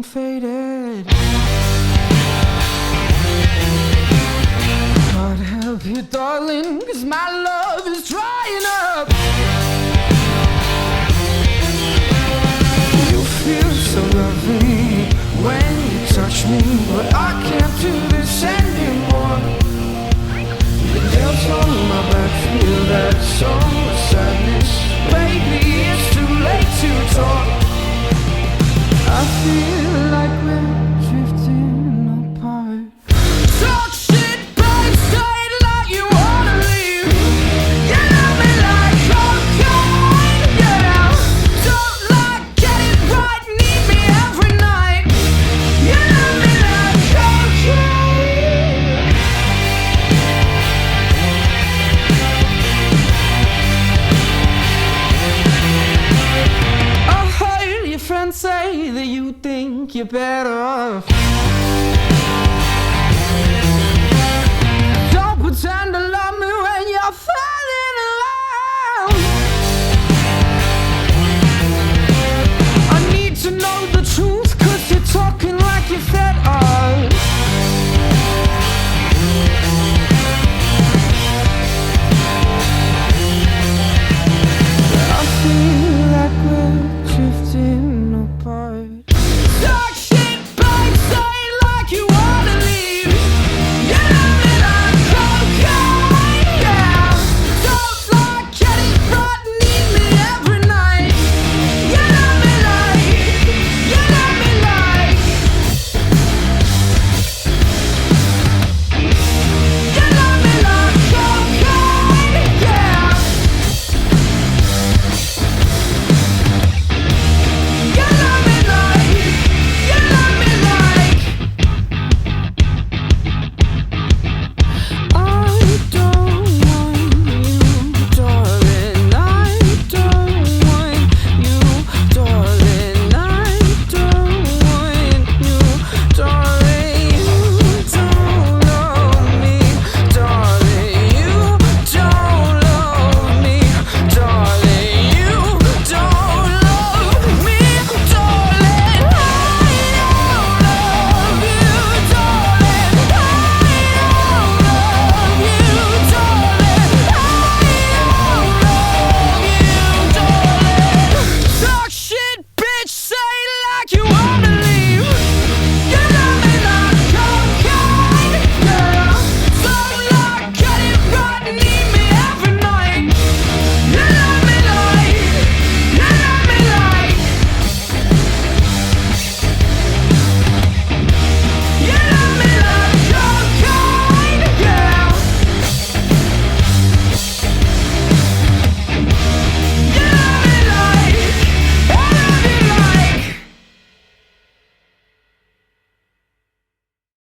long faded. God help you, darling, 'cause my love is drying up. You feel so lovely when you touch me, but I can't do this anymore. The nails on my back feel that song of sadness. Baby, it's too late to talk. I feel